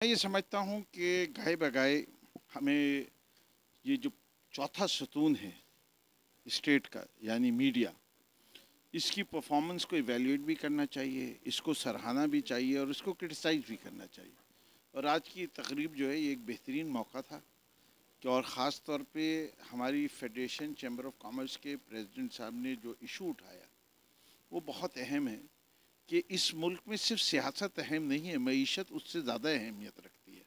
मैं ये समझता हूँ कि गाए बगाए हमें ये जो चौथा सतून है स्टेट का यानी मीडिया, इसकी परफॉर्मेंस को इवेल्युएट भी करना चाहिए, इसको सराहना भी चाहिए और इसको क्रिटिसाइज भी करना चाहिए। और आज की तकरीब जो है ये एक बेहतरीन मौका था कि और ख़ास तौर पे हमारी फेडरेशन चैम्बर ऑफ कॉमर्स के प्रेसिडेंट साहब ने जो इशू उठाया वो बहुत अहम है कि इस मुल्क में सिर्फ सियासत अहम नहीं है, मईशत उससे ज़्यादा अहमियत रखती है।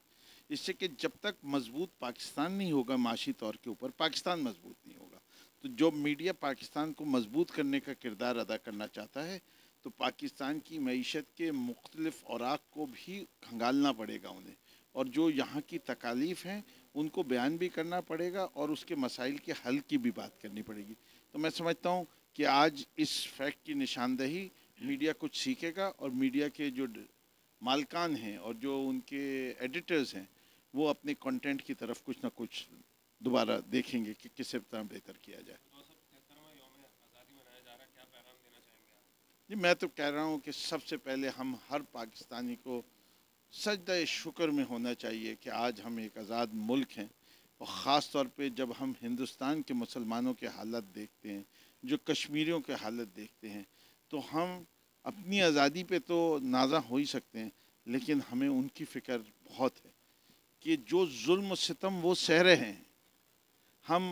इससे कि जब तक मजबूत पाकिस्तान नहीं होगा माशी तौर के ऊपर, पाकिस्तान मजबूत नहीं होगा। तो जो मीडिया पाकिस्तान को मजबूत करने का किरदार अदा करना चाहता है तो पाकिस्तान की मईशत के मुख्तलिफ औराक को भी खंगालना पड़ेगा उन्हें, और जो यहाँ की तकालीफ हैं उनको बयान भी करना पड़ेगा और उसके मसाइल के हल की भी बात करनी पड़ेगी। तो मैं समझता हूँ कि आज इस फैक्ट की निशानदही मीडिया कुछ सीखेगा और मीडिया के जो मालकान हैं और जो उनके एडिटर्स हैं वो अपने कंटेंट की तरफ कुछ ना कुछ दोबारा देखेंगे कि किस तरह बेहतर किया जाए। जी मैं तो कह रहा हूँ कि सबसे पहले हम हर पाकिस्तानी को सजदा शुक्र में होना चाहिए कि आज हम एक आज़ाद मुल्क हैं। और ख़ास तौर पे जब हम हिंदुस्तान के मुसलमानों के हालत देखते हैं, जो कश्मीरियों के हालत देखते हैं, तो हम अपनी आज़ादी पे तो नाज़ा हो ही सकते हैं, लेकिन हमें उनकी फ़िक्र बहुत है कि जो जुल्म सितम वो सह रहे हैं। हम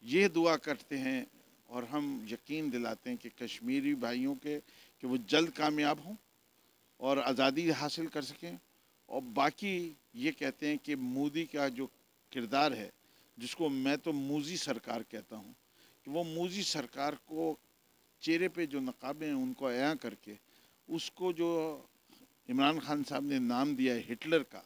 ये दुआ करते हैं और हम यकीन दिलाते हैं कि कश्मीरी भाइयों के कि वो जल्द कामयाब हों और आज़ादी हासिल कर सकें। और बाकी ये कहते हैं कि मोदी का जो किरदार है, जिसको मैं तो मूजी सरकार कहता हूँ, कि वो मूजी सरकार को चेहरे पे जो नकाबें हैं उनको अया करके उसको जो इमरान खान साहब ने नाम दिया है हिटलर का,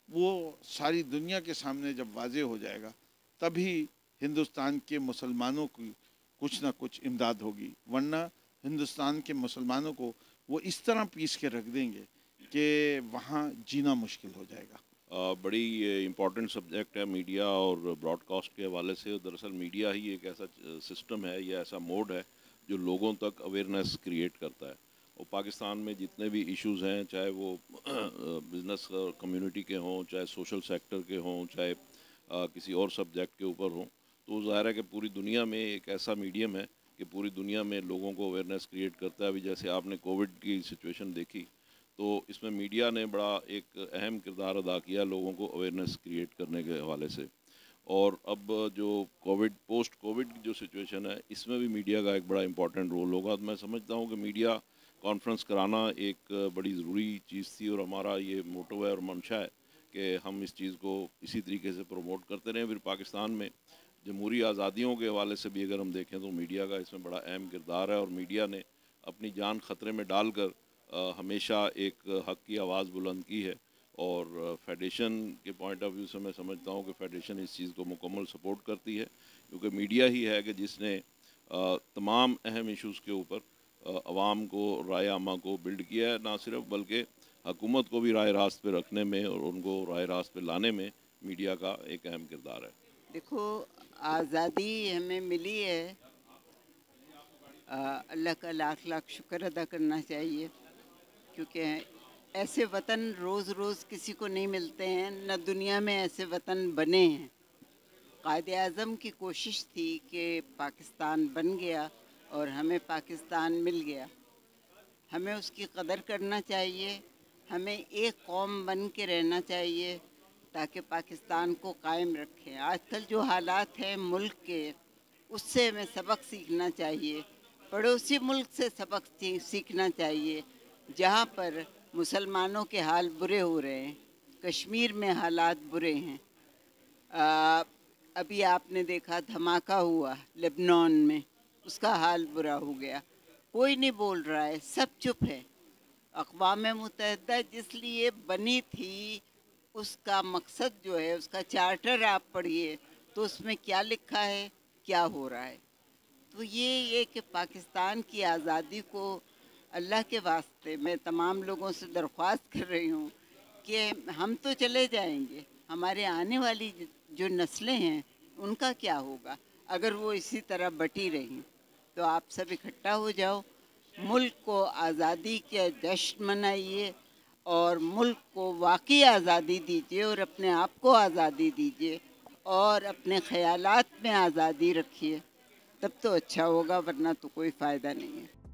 वो सारी दुनिया के सामने जब वाजे हो जाएगा तभी हिंदुस्तान के मुसलमानों की कुछ ना कुछ इमदाद होगी, वरना हिंदुस्तान के मुसलमानों को वो इस तरह पीस के रख देंगे कि वहाँ जीना मुश्किल हो जाएगा। बड़ी इम्पॉर्टेंट सब्जेक्ट है मीडिया और ब्रॉडकास्ट के हवाले से। दरअसल मीडिया ही एक ऐसा सिस्टम है या ऐसा मोड है जो लोगों तक अवेयरनेस क्रिएट करता है। और पाकिस्तान में जितने भी इश्यूज़ हैं, चाहे वो बिज़नेस कम्युनिटी के हों, चाहे सोशल सेक्टर के हों, चाहे किसी और सब्जेक्ट के ऊपर हों, तो ज़ाहिर है कि पूरी दुनिया में एक ऐसा मीडियम है कि पूरी दुनिया में लोगों को अवेयरनेस क्रिएट करता है। अभी जैसे आपने कोविड की सिचुएशन देखी, तो इसमें मीडिया ने बड़ा एक अहम किरदार अदा किया लोगों को अवेयरनेस क्रिएट करने के हवाले से। और अब जो पोस्ट कोविड की जो सिचुएशन है, इसमें भी मीडिया का एक बड़ा इंपॉर्टेंट रोल होगा। तो मैं समझता हूँ कि मीडिया कॉन्फ्रेंस कराना एक बड़ी ज़रूरी चीज़ थी और हमारा ये मोटो है और मंशा है कि हम इस चीज़ को इसी तरीके से प्रमोट करते रहें। फिर पाकिस्तान में जमहूरी आज़ादियों के हवाले से भी अगर हम देखें तो मीडिया का इसमें बड़ा अहम किरदार है और मीडिया ने अपनी जान ख़तरे में डालकर हमेशा एक हक़ की आवाज़ बुलंद की है। और फेडरेशन के पॉइंट ऑफ व्यू से मैं समझता हूँ कि फेडरेशन इस चीज़ को मुकम्मल सपोर्ट करती है, क्योंकि मीडिया ही है कि जिसने तमाम अहम इश्यूज़ के ऊपर अवाम को, राय आमा को बिल्ड किया है, ना सिर्फ बल्कि हुकूमत को भी राय रास्त पे रखने में और उनको राय रास्त पे लाने में मीडिया का एक अहम किरदार है। देखो, आज़ादी हमें मिली है, अल्लाह का लाख लाख शुक्र अदा करना चाहिए, क्योंकि ऐसे वतन रोज़ रोज़ किसी को नहीं मिलते हैं, न दुनिया में ऐसे वतन बने हैं। कायद आज़म की कोशिश थी कि पाकिस्तान बन गया और हमें पाकिस्तान मिल गया। हमें उसकी कदर करना चाहिए, हमें एक कौम बन के रहना चाहिए ताकि पाकिस्तान को कायम रखें। आजकल जो हालात हैं मुल्क के, उससे हमें सबक सीखना चाहिए, पड़ोसी मुल्क से सबक सीखना चाहिए जहाँ पर मुसलमानों के हाल बुरे हो रहे हैं। कश्मीर में हालात बुरे हैं। अभी आपने देखा धमाका हुआ लेबनान में, उसका हाल बुरा हो गया। कोई नहीं बोल रहा है, सब चुप है। अक़वाम मुत्तहिदा जिस लिए बनी थी, उसका मकसद जो है, उसका चार्टर आप पढ़िए तो उसमें क्या लिखा है, क्या हो रहा है। तो ये कि पाकिस्तान की आज़ादी को अल्लाह के वास्ते मैं तमाम लोगों से दरख्वास्त कर रही हूँ कि हम तो चले जाएंगे, हमारे आने वाली जो नस्लें हैं उनका क्या होगा अगर वो इसी तरह बटी रहीं। तो आप सब इकट्ठा हो जाओ, मुल्क को आज़ादी के जश्न मनाइए اور ملک کو واقعی آزادی دیجیے اور اپنے آپ کو آزادی دیجیے اور اپنے خیالات میں آزادی رکھیے، تب تو اچھا ہوگا، ورنہ تو کوئی فائدہ نہیں ہے۔